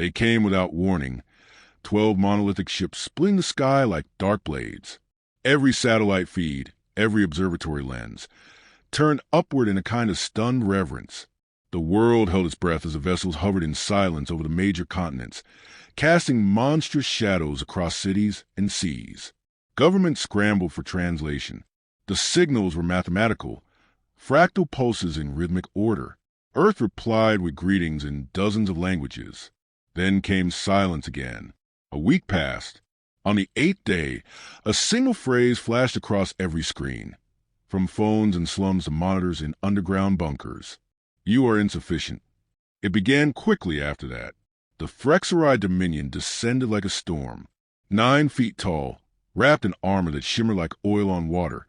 They came without warning, 12 monolithic ships splitting the sky like dark blades. Every satellite feed, every observatory lens, turned upward in a kind of stunned reverence. The world held its breath as the vessels hovered in silence over the major continents, casting monstrous shadows across cities and seas. Governments scrambled for translation. The signals were mathematical, fractal pulses in rhythmic order. Earth replied with greetings in dozens of languages. Then came silence again. A week passed. On the 8th day, a single phrase flashed across every screen, from phones and slums to monitors in underground bunkers. You are insufficient. It began quickly after that. The Physcifistories Dominion descended like a storm. 9 feet tall, wrapped in armor that shimmered like oil on water,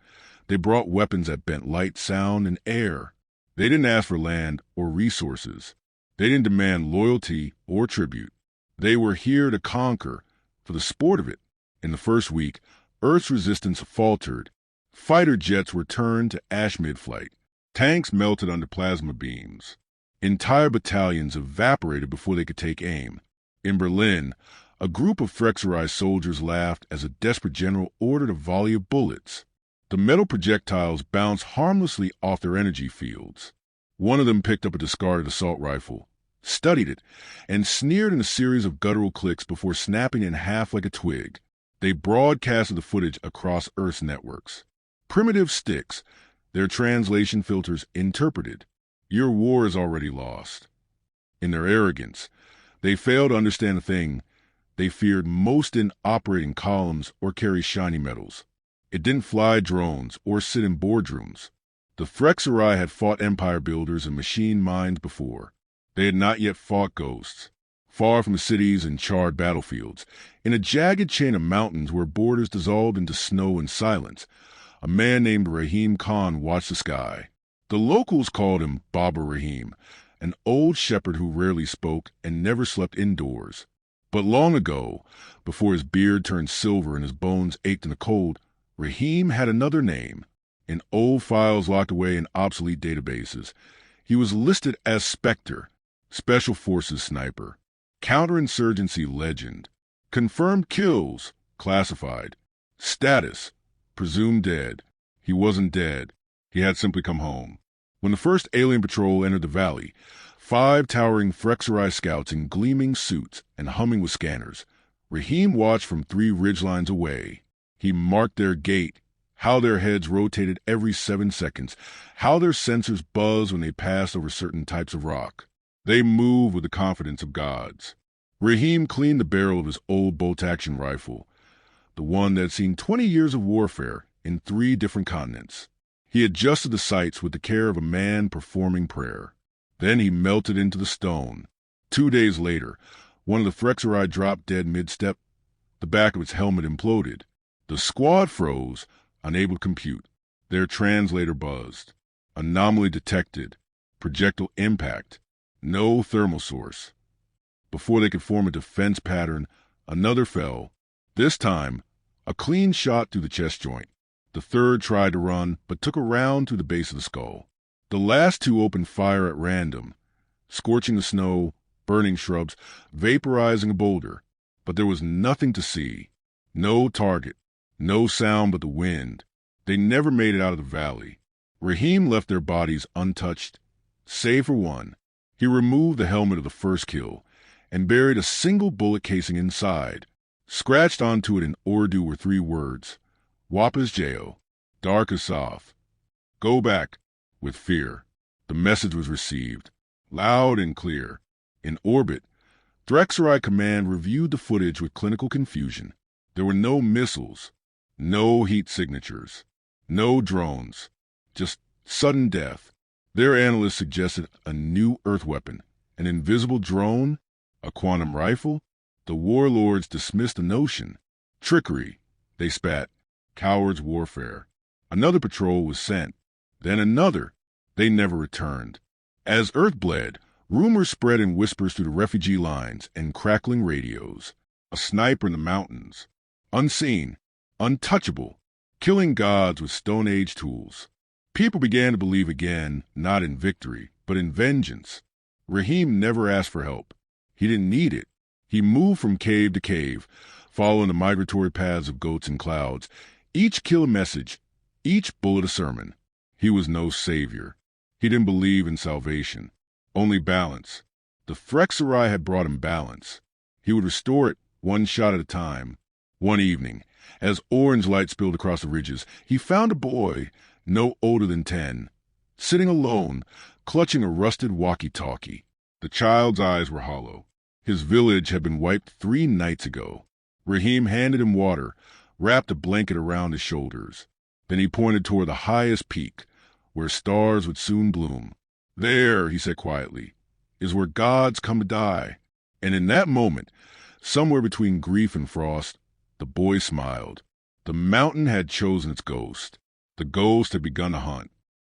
they brought weapons that bent light, sound, and air. They didn't ask for land or resources. They didn't demand loyalty or tribute. They were here to conquer, for the sport of it. In the first week, Earth's resistance faltered. Fighter jets were turned to ash mid-flight. Tanks melted under plasma beams. Entire battalions evaporated before they could take aim. In Berlin, a group of Physcifistories soldiers laughed as a desperate general ordered a volley of bullets. The metal projectiles bounced harmlessly off their energy fields. One of them picked up a discarded assault rifle, studied it, and sneered in a series of guttural clicks before snapping in half like a twig. They broadcasted the footage across Earth's networks. Primitive sticks, their translation filters interpreted. Your war is already lost. In their arrogance, they failed to understand the thing they feared most: in operating columns or carry shiny metals. It didn't fly drones or sit in boardrooms. The Physcifistories had fought empire builders and machine minds before. They had not yet fought ghosts. Far from cities and charred battlefields, in a jagged chain of mountains where borders dissolved into snow and silence, a man named Rahim Khan watched the sky. The locals called him Baba Rahim, an old shepherd who rarely spoke and never slept indoors. But long ago, before his beard turned silver and his bones ached in the cold, Rahim had another name. In old files locked away in obsolete databases, he was listed as Spectre, Special Forces Sniper, Counterinsurgency Legend, Confirmed Kills, Classified, Status, Presumed Dead. He wasn't dead. He had simply come home. When the first alien patrol entered the valley, 5 towering Physcifistories scouts in gleaming suits and humming with scanners, Rahim watched from 3 ridgelines away. He marked their gait, how their heads rotated every 7 seconds, how their sensors buzzed when they passed over certain types of rock. They moved with the confidence of gods. Rahim cleaned the barrel of his old bolt-action rifle, the one that had seen 20 years of warfare in 3 different continents. He adjusted the sights with the care of a man performing prayer. Then he melted into the stone. 2 days later, one of the Physcifistories dropped dead mid-step. The back of its helmet imploded. The squad froze, unable to compute. Their translator buzzed. Anomaly detected. Projectile impact. No thermal source. Before they could form a defense pattern, another fell. This time, a clean shot through the chest joint. The third tried to run, but took a round through the base of the skull. The last 2 opened fire at random, scorching the snow, burning shrubs, vaporizing a boulder. But there was nothing to see. No target. No sound but the wind. They never made it out of the valley. Rahim left their bodies untouched, save for one. He removed the helmet of the first kill and buried a single bullet casing inside. Scratched onto it in Urdu were 3 words: Wapas Jao, Dar Kasaf. Go back, with fear. The message was received, loud and clear. In orbit, Physcifistories Command reviewed the footage with clinical confusion. There were no missiles, no heat signatures, no drones, just sudden death. Their analysts suggested a new Earth weapon, an invisible drone, a quantum rifle. The warlords dismissed the notion. Trickery, they spat. Cowards' warfare. Another patrol was sent, then another. They never returned. As Earth bled, rumors spread in whispers through the refugee lines and crackling radios. A sniper in the mountains. Unseen, untouchable, killing gods with Stone Age tools. People began to believe again, not in victory, but in vengeance. Rahim never asked for help. He didn't need it. He moved from cave to cave, following the migratory paths of goats and clouds, each kill a message, each bullet a sermon. He was no savior. He didn't believe in salvation, only balance. The Phyrexerai had brought him balance. He would restore it one shot at a time. One evening, as orange light spilled across the ridges, he found a boy, no older than 10, sitting alone, clutching a rusted walkie-talkie. The child's eyes were hollow. His village had been wiped 3 nights ago. Rahim handed him water, wrapped a blanket around his shoulders. Then he pointed toward the highest peak, where stars would soon bloom. "There," he said quietly, "is where gods come to die." And in that moment, somewhere between grief and frost, the boy smiled. The mountain had chosen its ghost. The ghost had begun to hunt.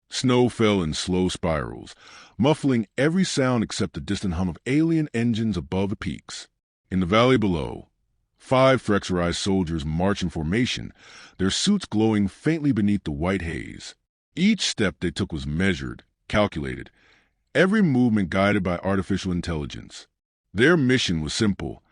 Snow fell in slow spirals, muffling every sound except the distant hum of alien engines above the peaks. In the valley below, 5 Phyrexerai soldiers marched in formation, their suits glowing faintly beneath the white haze. Each step they took was measured, calculated, every movement guided by artificial intelligence. Their mission was simple: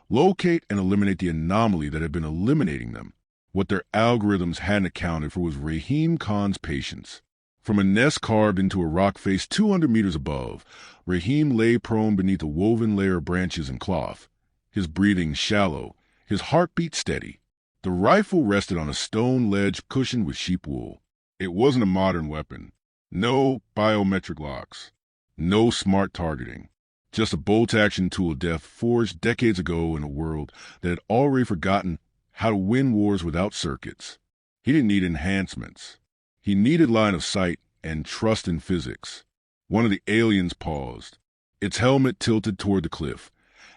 locate and eliminate the anomaly that had been eliminating them. What their algorithms hadn't accounted for was Rahim Khan's patience. From a nest carved into a rock face 200 meters above, Rahim lay prone beneath a woven layer of branches and cloth, his breathing shallow, his heartbeat steady. The rifle rested on a stone ledge cushioned with sheep wool. It wasn't a modern weapon. No biometric locks. No smart targeting. Just a bolt-action tool of death forged decades ago in a world that had already forgotten how to win wars without circuits. He didn't need enhancements. He needed line of sight and trust in physics. One of the aliens paused, its helmet tilted toward the cliff,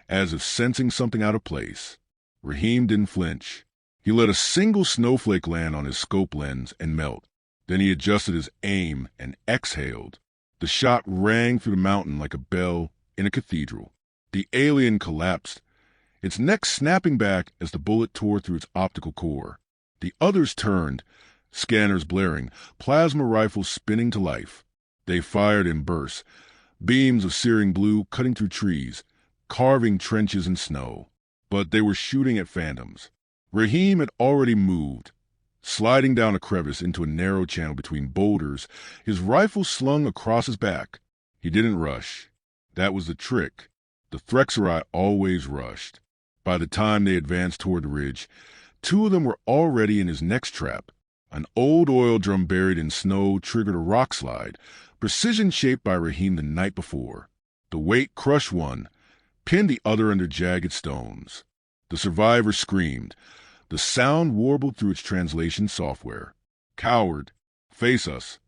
as if sensing something out of place. Rahim didn't flinch. He let a single snowflake land on his scope lens and melt. Then he adjusted his aim and exhaled. The shot rang through the mountain like a bell in a cathedral. The alien collapsed, its neck snapping back as the bullet tore through its optical core. The others turned, scanners blaring, plasma rifles spinning to life. They fired in bursts, beams of searing blue cutting through trees, carving trenches in snow. But they were shooting at phantoms. Rahim had already moved, sliding down a crevice into a narrow channel between boulders, his rifle slung across his back. He didn't rush. That was the trick. The Phyrexerai always rushed. By the time they advanced toward the ridge, 2 of them were already in his next trap. An old oil drum buried in snow triggered a rock slide, precision shaped by Rahim the night before. The weight crushed one, pinned the other under jagged stones. The survivor screamed. The sound warbled through its translation software. "Coward, face us."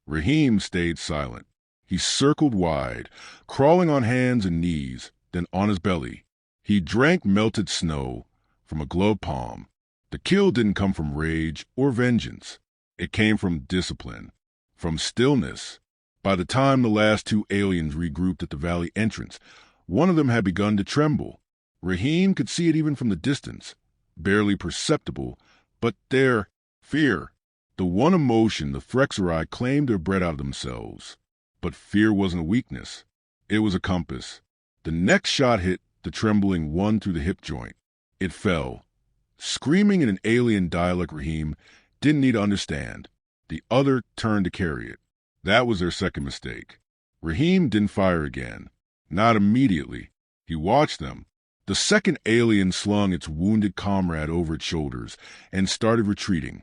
Rahim stayed silent. He circled wide, crawling on hands and knees, then on his belly. He drank melted snow from a gloved palm. The kill didn't come from rage or vengeance. It came from discipline, from stillness. By the time the last 2 aliens regrouped at the valley entrance, one of them had begun to tremble. Rahim could see it even from the distance, barely perceptible, but there, fear. The one emotion the Phyrexerai claimed to have bred out of themselves. But fear wasn't a weakness. It was a compass. The next shot hit the trembling one through the hip joint. It fell. Screaming in an alien dialect Rahim didn't need to understand. The other turned to carry it. That was their second mistake. Rahim didn't fire again. Not immediately. He watched them. The second alien slung its wounded comrade over its shoulders and started retreating,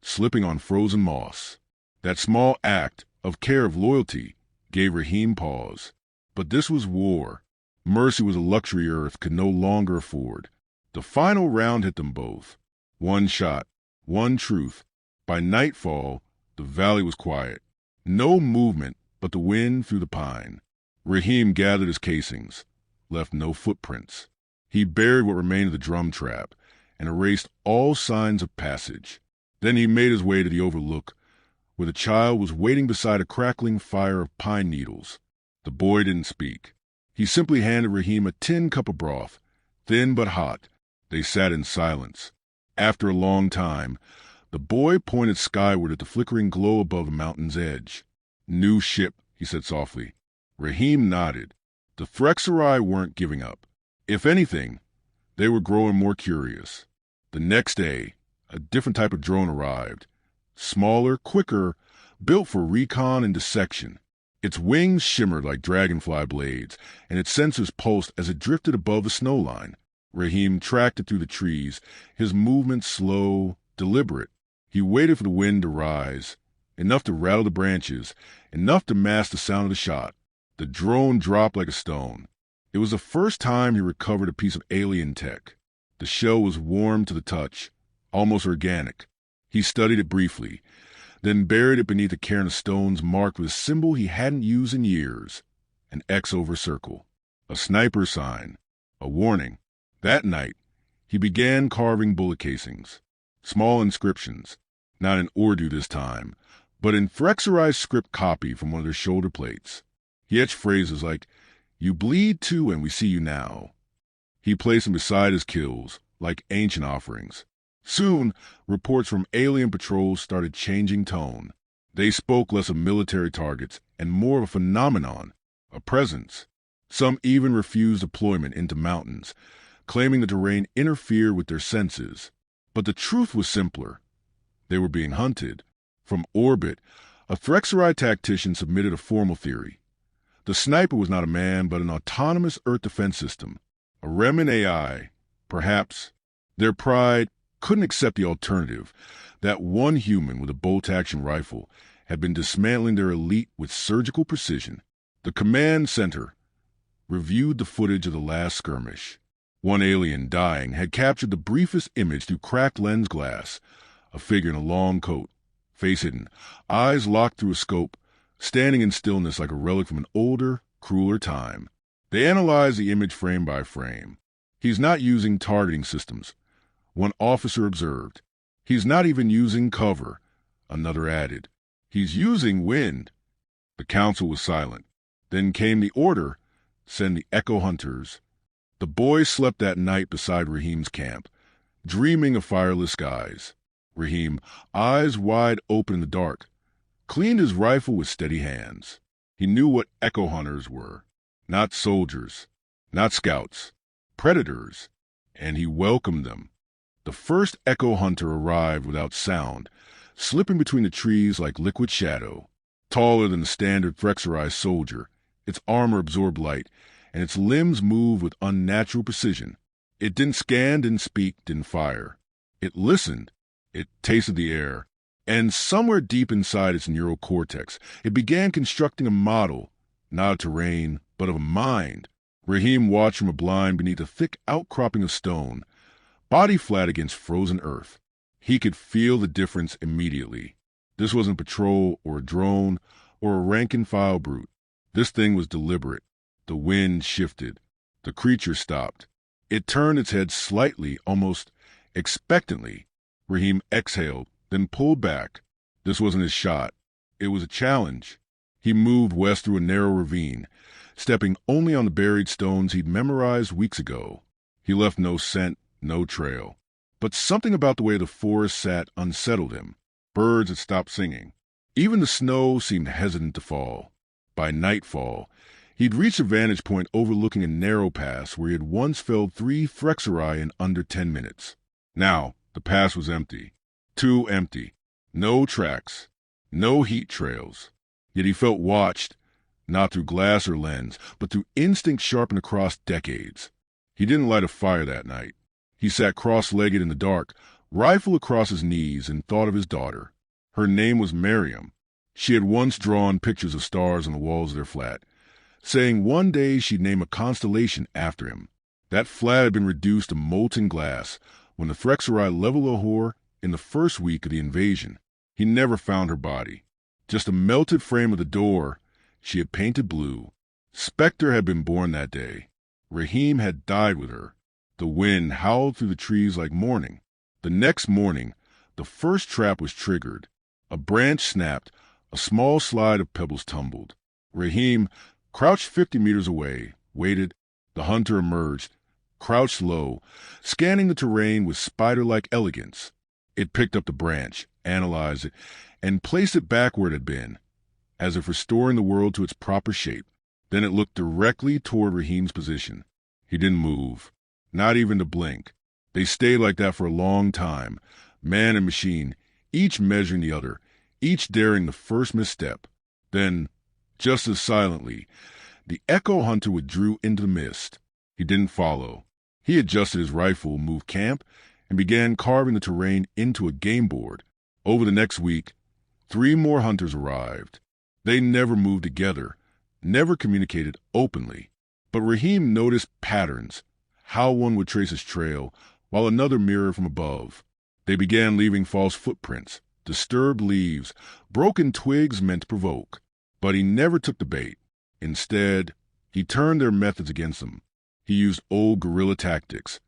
slipping on frozen moss. That small act of care, of loyalty, gave Rahim pause. But this was war. Mercy was a luxury Earth could no longer afford. The final round hit them both. One shot, one truth. By nightfall, the valley was quiet. No movement but the wind through the pine. Rahim gathered his casings, left no footprints. He buried what remained of the drum trap and erased all signs of passage. Then he made his way to the overlook, where the child was waiting beside a crackling fire of pine needles. The boy didn't speak. He simply handed Rahim a tin cup of broth, thin but hot. They sat in silence. After a long time, the boy pointed skyward at the flickering glow above the mountain's edge. "New ship," he said softly. Rahim nodded. The Phyrexerai weren't giving up. If anything, they were growing more curious. The next day, a different type of drone arrived. Smaller, quicker, built for recon and dissection. Its wings shimmered like dragonfly blades, and its sensors pulsed as it drifted above the snow line. Raheem tracked it through the trees, his movements slow, deliberate. He waited for the wind to rise, enough to rattle the branches, enough to mask the sound of the shot. The drone dropped like a stone. It was the first time he recovered a piece of alien tech. The shell was warm to the touch, almost organic. He studied it briefly, then buried it beneath a cairn of stones marked with a symbol he hadn't used in years, an X over circle, a sniper sign, a warning. That night, he began carving bullet casings, small inscriptions, not in Urdu this time, but in Frexerized script copy from one of their shoulder plates. He etched phrases like, "You bleed too and we see you now." He placed them beside his kills, like ancient offerings. Soon, reports from alien patrols started changing tone. They spoke less of military targets and more of a phenomenon, a presence. Some even refused deployment into mountains, claiming the terrain interfered with their senses. But the truth was simpler. They were being hunted. From orbit, a Threxeri tactician submitted a formal theory. The sniper was not a man, but an autonomous Earth defense system, a remnant AI, perhaps. Their pride couldn't accept the alternative, that one human with a bolt-action rifle had been dismantling their elite with surgical precision. The command center reviewed the footage of the last skirmish. One alien, dying, had captured the briefest image through cracked lens glass, a figure in a long coat, face hidden, eyes locked through a scope, standing in stillness like a relic from an older, crueler time. They analyzed the image frame by frame. "He's not using targeting systems," one officer observed. "He's not even using cover," another added. "He's using wind." The council was silent. Then came the order, send the Echo Hunters. The boys slept that night beside Raheem's camp, dreaming of fireless skies. Raheem, eyes wide open in the dark, cleaned his rifle with steady hands. He knew what Echo Hunters were. Not soldiers, not scouts, predators, and he welcomed them. The first Echo Hunter arrived without sound, slipping between the trees like liquid shadow. Taller than the standard Threxerized soldier, its armor absorbed light, and its limbs moved with unnatural precision. It didn't scan, didn't speak, didn't fire. It listened. It tasted the air. And somewhere deep inside its neural cortex, it began constructing a model, not of terrain, but of a mind. Raheem watched from a blind beneath a thick outcropping of stone, body flat against frozen earth. He could feel the difference immediately. This wasn't patrol or a drone or a rank-and-file brute. This thing was deliberate. The wind shifted. The creature stopped. It turned its head slightly, almost expectantly. Raheem exhaled, then pulled back. This wasn't his shot. It was a challenge. He moved west through a narrow ravine, stepping only on the buried stones he'd memorized weeks ago. He left no scent, no trail. But something about the way the forest sat unsettled him. Birds had stopped singing. Even the snow seemed hesitant to fall. By nightfall, he'd reached a vantage point overlooking a narrow pass where he had once felled 3 Threxeri in under 10 minutes. Now, the pass was empty. Too empty. No tracks. No heat trails. Yet he felt watched, not through glass or lens, but through instinct sharpened across decades. He didn't light a fire that night. He sat cross-legged in the dark, rifle across his knees, and thought of his daughter. Her name was Miriam. She had once drawn pictures of stars on the walls of their flat, saying one day she'd name a constellation after him. That flat had been reduced to molten glass when the Threxeri leveled Lahore in the first week of the invasion. He never found her body. Just a melted frame of the door she had painted blue. Spectre had been born that day. Raheem had died with her. The wind howled through the trees like mourning. The next morning, the first trap was triggered. A branch snapped. A small slide of pebbles tumbled. Raheem, crouched 50 meters away, waited. The hunter emerged, crouched low, scanning the terrain with spider-like elegance. It picked up the branch, analyzed it, and placed it back where it had been, as if restoring the world to its proper shape. Then it looked directly toward Raheem's position. He didn't move, not even to blink. They stayed like that for a long time, man and machine, each measuring the other, each daring the first misstep. Then, just as silently, the echo hunter withdrew into the mist. He didn't follow. He adjusted his rifle, moved camp, and began carving the terrain into a game board. Over the next week, 3 more hunters arrived. They never moved together, never communicated openly. But Rahim noticed patterns, how one would trace his trail, while another mirrored from above. They began leaving false footprints, disturbed leaves, broken twigs meant to provoke. But he never took the bait. Instead, he turned their methods against them. He used old guerrilla tactics,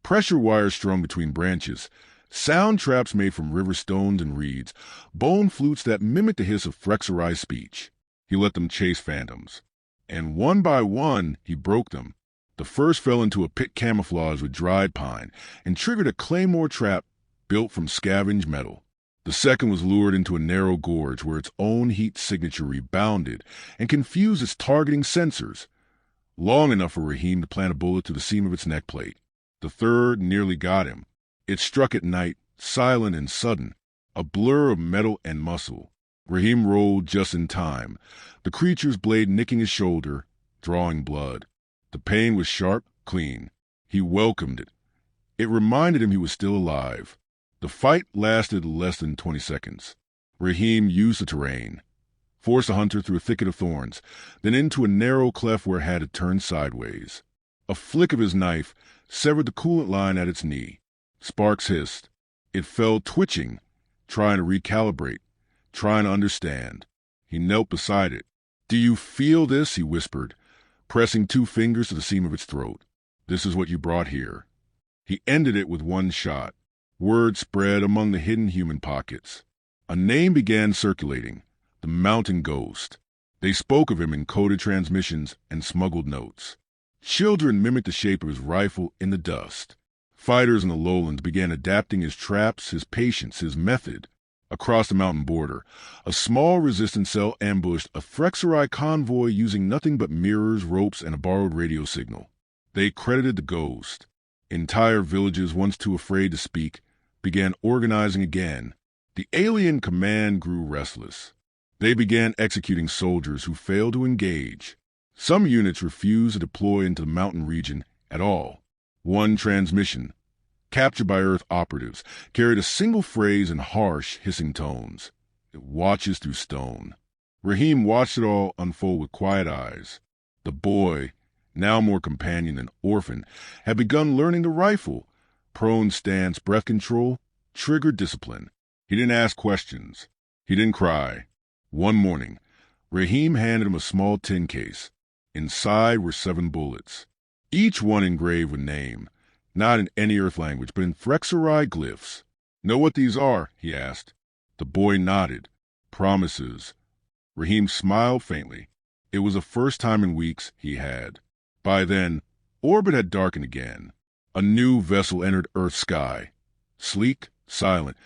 pressure wires strung between branches, sound traps made from river stones and reeds, bone flutes that mimicked the hiss of flexorized speech. He let them chase phantoms. And one by one, he broke them. The first fell into a pit camouflaged with dried pine and triggered a claymore trap built from scavenged metal. The second was lured into a narrow gorge where its own heat signature rebounded and confused its targeting sensors, long enough for Rahim to plant a bullet through the seam of its neck plate. The third nearly got him. It struck at night, silent and sudden, a blur of metal and muscle. Rahim rolled just in time, the creature's blade nicking his shoulder, drawing blood. The pain was sharp, clean. He welcomed it. It reminded him he was still alive. The fight lasted less than 20 seconds. Rahim used the terrain, forced the hunter through a thicket of thorns, then into a narrow cleft where it had to turn sideways. A flick of his knife severed the coolant line at its knee. Sparks hissed. It fell twitching, trying to recalibrate, trying to understand. He knelt beside it. "Do you feel this?" he whispered, pressing 2 fingers to the seam of its throat. "This is what you brought here." He ended it with one shot. Word spread among the hidden human pockets. A name began circulating, the Mountain Ghost. They spoke of him in coded transmissions and smuggled notes. Children mimicked the shape of his rifle in the dust. Fighters in the lowlands began adapting his traps, his patience, his method. Across the mountain border, a small resistance cell ambushed a Frexerai convoy using nothing but mirrors, ropes, and a borrowed radio signal. They credited the ghost. Entire villages, once too afraid to speak, began organizing again. The alien command grew restless. They began executing soldiers who failed to engage. Some units refused to deploy into the mountain region at all. One transmission, captured by Earth operatives, carried a single phrase in harsh, hissing tones. "It watches through stone." Rahim watched it all unfold with quiet eyes. The boy, now more companion than orphan, had begun learning the rifle. Prone stance, breath control, trigger discipline. He didn't ask questions. He didn't cry. One morning, Rahim handed him a small tin case. Inside were 7 bullets, each one engraved with name, not in any Earth language, but in Frexerai glyphs. "Know what these are?" he asked. The boy nodded. "Promises." Rahim smiled faintly. It was the first time in weeks he had. By then, orbit had darkened again. A new vessel entered Earth's sky. Sleek, silent,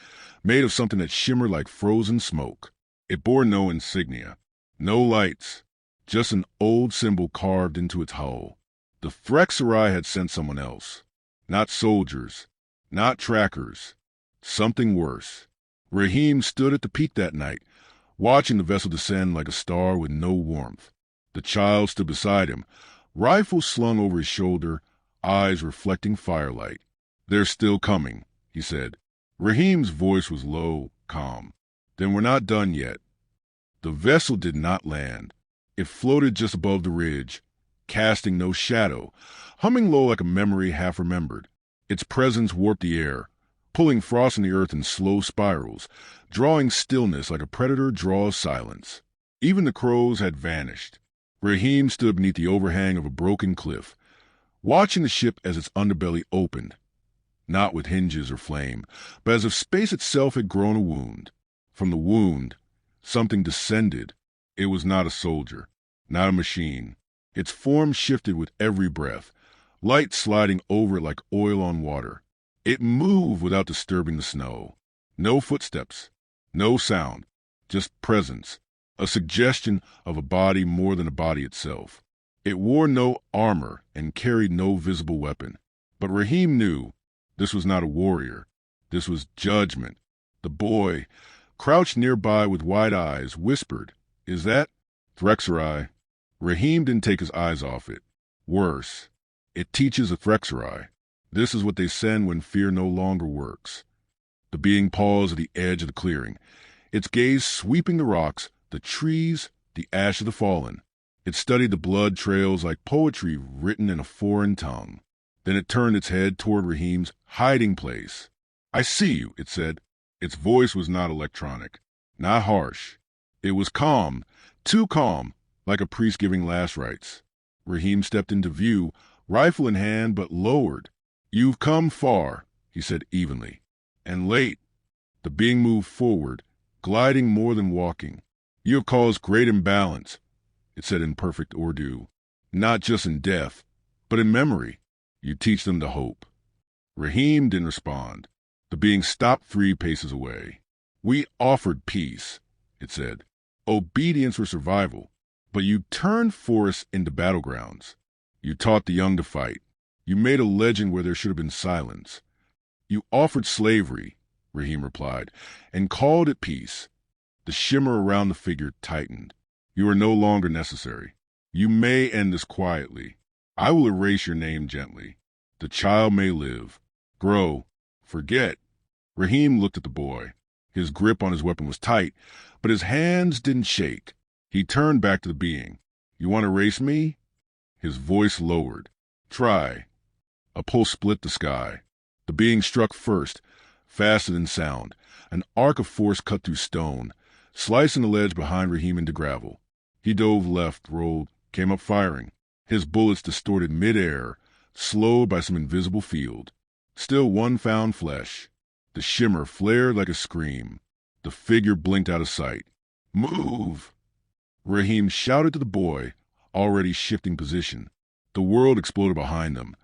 made of something that shimmered like frozen smoke. It bore no insignia, no lights, just an old symbol carved into its hull. The Frexerai had sent someone else. Not soldiers, not trackers. Something worse. Rahim stood at the peak that night, watching the vessel descend like a star with no warmth. The child stood beside him, rifle slung over his shoulder, eyes reflecting firelight. "They're still coming," he said. Rahim's voice was low, calm. "Then we're not done yet." The vessel did not land. It floated just above the ridge, casting no shadow, humming low like a memory half remembered. Its presence warped the air, pulling frost from the earth in slow spirals, drawing stillness like a predator draws silence. Even the crows had vanished. Rahim stood beneath the overhang of a broken cliff, watching the ship as its underbelly opened, not with hinges or flame, but as if space itself had grown a wound. From the wound, something descended. It was not a soldier, not a machine. Its form shifted with every breath, light sliding over it like oil on water. It moved without disturbing the snow. No footsteps, no sound, just presence, a suggestion of a body more than a body itself. It wore no armor and carried no visible weapon. But Raheem knew this was not a warrior. This was judgment. The boy, crouched nearby with wide eyes, whispered, "Is that Threxeri?" Raheem didn't take his eyes off it. Worse, it teaches a Threxeri. This is what they send when fear no longer works. The being paused at the edge of the clearing, its gaze sweeping the rocks, the trees, the ash of the fallen. It studied the blood trails like poetry written in a foreign tongue. Then it turned its head toward Raheem's hiding place. "I see you," it said. Its voice was not electronic, not harsh. It was calm, too calm, like a priest giving last rites. Raheem stepped into view, rifle in hand, but lowered. "You've come far," he said evenly. "And late." The being moved forward, gliding more than walking. "You have caused great imbalance," it said in perfect Urdu. "Not just in death, but in memory. You teach them to hope." Raheem didn't respond. The being stopped 3 paces away. "We offered peace," it said. "Obedience for survival. But you turned forests into battlegrounds. You taught the young to fight. You made a legend where there should have been silence. You offered slavery," Raheem replied, "and called it peace." The shimmer around the figure tightened. "You are no longer necessary. You may end this quietly. I will erase your name gently. The child may live, grow, forget." Raheem looked at the boy. His grip on his weapon was tight, but his hands didn't shake. He turned back to the being. "You want to erase me?" His voice lowered. "Try." A pulse split the sky. The being struck first, faster than sound. An arc of force cut through stone, slicing the ledge behind Raheem into gravel. He dove left, rolled, came up firing. His bullets distorted midair, slowed by some invisible field. Still one found flesh. The shimmer flared like a scream. The figure blinked out of sight. "Move!" Raheem shouted to the boy, already shifting position. The world exploded behind them,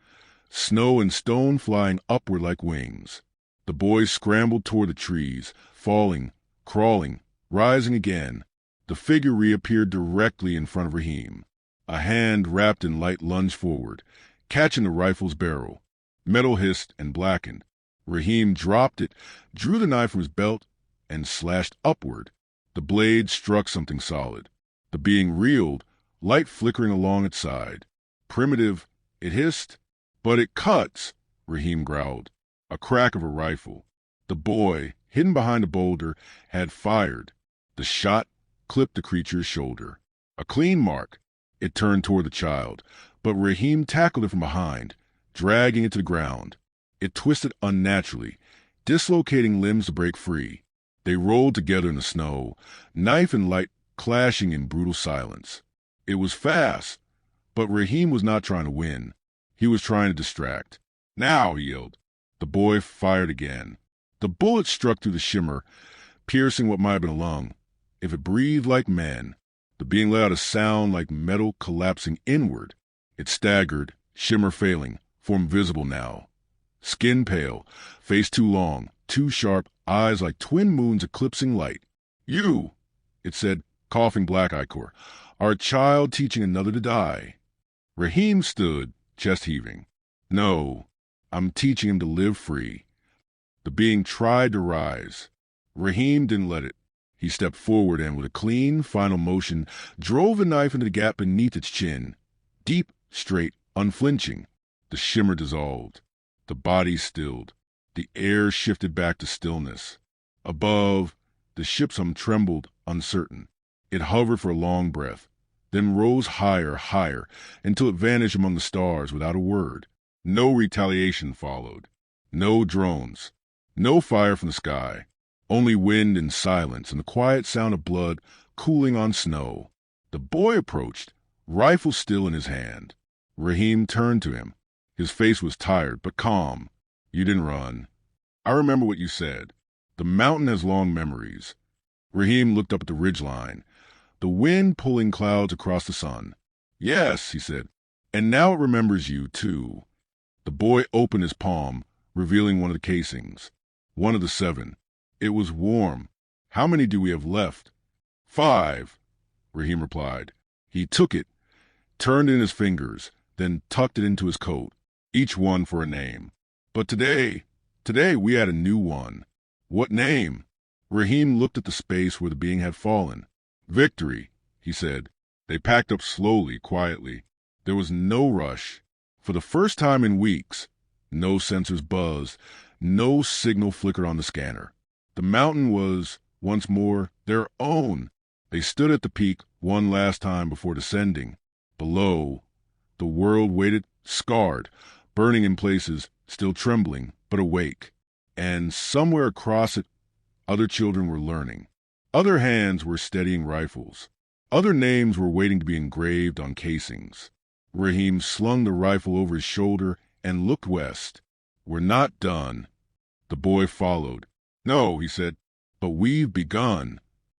snow and stone flying upward like wings. The boys scrambled toward the trees, falling, crawling, rising again. The figure reappeared directly in front of Raheem. A hand wrapped in light lunged forward, catching the rifle's barrel. Metal hissed and blackened. Raheem dropped it, drew the knife from his belt, and slashed upward. The blade struck something solid. The being reeled, light flickering along its side. "Primitive," it hissed. "But it cuts," Raheem growled. A crack of a rifle. The boy, hidden behind a boulder, had fired. The shot clipped the creature's shoulder. A clean mark. It turned toward the child, but Raheem tackled it from behind, dragging it to the ground. It twisted unnaturally, dislocating limbs to break free. They rolled together in the snow, knife and light clashing in brutal silence. It was fast, but Raheem was not trying to win. He was trying to distract. "Now!" he yelled. The boy fired again. The bullet struck through the shimmer, piercing what might have been a lung. If it breathed like men, the being let out a sound like metal collapsing inward. It staggered, shimmer failing, form visible now. Skin pale, face too long, too sharp, eyes like twin moons eclipsing light. "You," it said, coughing black ichor, "are a child teaching another to die." Raheem stood, chest heaving. "No, I'm teaching him to live free." The being tried to rise. Raheem didn't let it. He stepped forward and, with a clean, final motion, drove the knife into the gap beneath its chin. Deep, straight, unflinching. The shimmer dissolved. The body stilled. The air shifted back to stillness. Above, the ship's hum trembled, uncertain. It hovered for a long breath, then rose higher, higher, until it vanished among the stars without a word. No retaliation followed. No drones. No fire from the sky. Only wind and silence and the quiet sound of blood cooling on snow. The boy approached, rifle still in his hand. Raheem turned to him. His face was tired, but calm. "You didn't run. I remember what you said. The mountain has long memories." Raheem looked up at the ridgeline, the wind pulling clouds across the sun. "Yes," he said, "and now it remembers you, too." The boy opened his palm, revealing one of the casings. One of the 7. It was warm. "How many do we have left?" 5, Raheem replied. He took it, turned in his fingers, then tucked it into his coat, each one for a name. But today we had a new one. What name? Raheem looked at the space where the being had fallen. Victory, he said. They packed up slowly, quietly. There was no rush. For the first time in weeks, no sensors buzzed, no signal flickered on the scanner. The mountain was, once more, their own. They stood at the peak one last time before descending. Below, the world waited, scarred, burning in places, still trembling, but awake. And somewhere across it, other children were learning. Other hands were steadying rifles. Other names were waiting to be engraved on casings. Raheem slung the rifle over his shoulder and looked west. We're not done. The boy followed. No, he said, but we've begun.